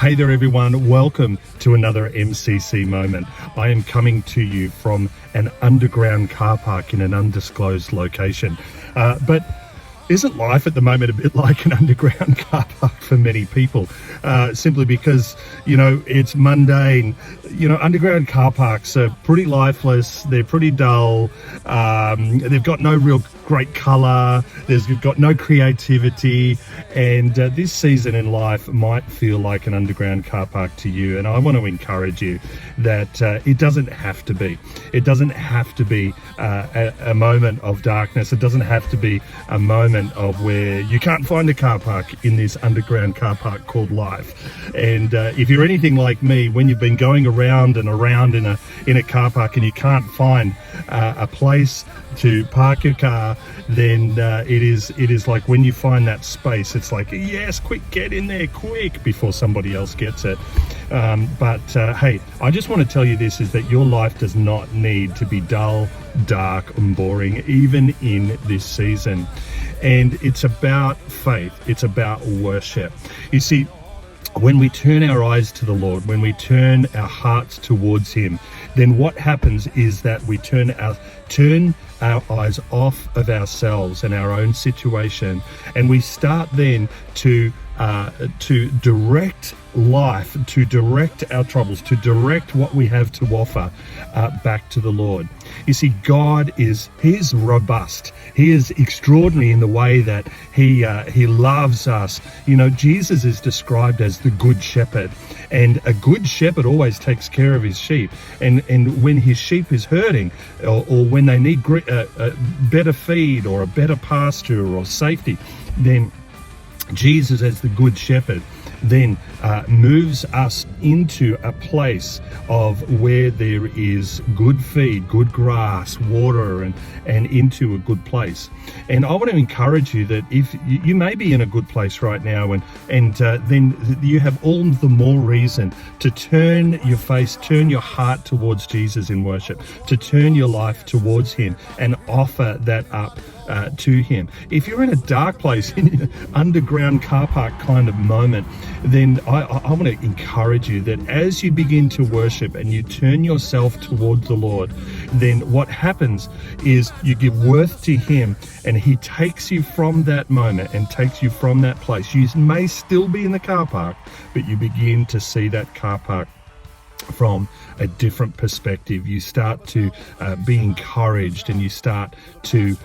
Hey there everyone, welcome to another MCC moment. I am coming to you from an underground car park in an undisclosed location. But isn't life at the moment a bit like an underground car park for many people? Simply because, it's mundane. Underground car parks are pretty lifeless, they're pretty dull, they've got no real great colour, they've got no creativity, and this season in life might feel like an underground car park to you. And I want to encourage you that it doesn't have to be. It doesn't have to be a moment of darkness. It doesn't have to be a moment of where you can't find a car park in this underground car park called life. And if you're anything like me, when you've been going around and around in a car park and you can't find a place to park your car, then it is like when you find that space, it's like, yes, quick, get in there quick before somebody else gets it. But hey, I just want to tell you this, is that your life does not need to be dull, dark and boring, even in this season. And it's about faith, it's about worship. You see, when we turn our eyes to the Lord, when we turn our hearts towards Him, then what happens is that we turn our eyes off of ourselves and our own situation, and we start then to direct life, to direct our troubles, to direct what we have to offer back to the Lord. You see, God He is robust. He is extraordinary in the way that He loves us. Jesus is described as the good shepherd, and a good shepherd always takes care of his sheep. And when his sheep is hurting, or when they need a better feed or a better pasture or safety, then Jesus, as the good shepherd, then moves us into a place of where there is good feed, good grass, water, and into a good place. And I want to encourage you that if you may be in a good place right now, and then you have all the more reason to turn your face, turn your heart towards Jesus in worship, to turn your life towards Him and offer that up to Him. If you're in a dark place, in an underground car park kind of moment, then I want to encourage you that as you begin to worship and you turn yourself towards the Lord, then what happens is you give worth to Him, and He takes you from that moment and takes you from that place. You may still be in the car park, but you begin to see that car park from a different perspective. You start to be encouraged, and you start to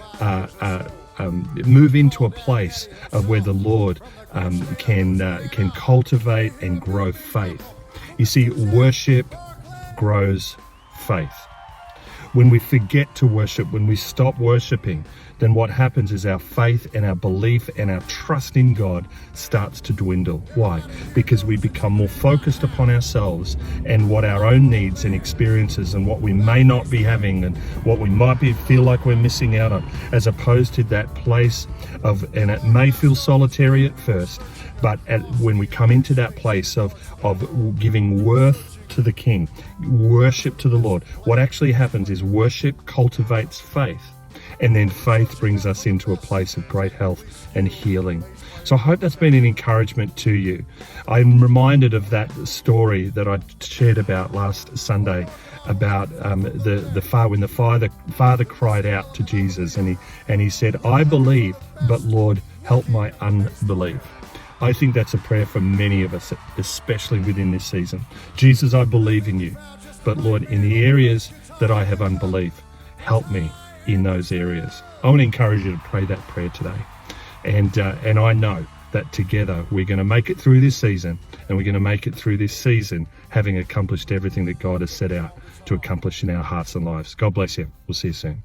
move into a place of where the Lord can cultivate and grow faith. You see, worship grows faith. When we forget to worship, when we stop worshiping, then what happens is our faith and our belief and our trust in God starts to dwindle. Why? Because we become more focused upon ourselves and what our own needs and experiences and what we may not be having and what we might feel like we're missing out on, as opposed to that place of, and it may feel solitary at first, but when we come into that place of giving worth to the King, worship to the Lord, what actually happens is worship cultivates faith, and then faith brings us into a place of great health and healing. So I hope that's been an encouragement to you. I'm reminded of that story that I shared about last Sunday about when the father cried out to Jesus, and he said, "I believe, but Lord, help my unbelief." I think that's a prayer for many of us, especially within this season. Jesus, I believe in you, but Lord, in the areas that I have unbelief, help me in those areas. I want to encourage you to pray that prayer today. And I know that together we're going to make it through this season, and we're going to make it through this season having accomplished everything that God has set out to accomplish in our hearts and lives. God bless you. We'll see you soon.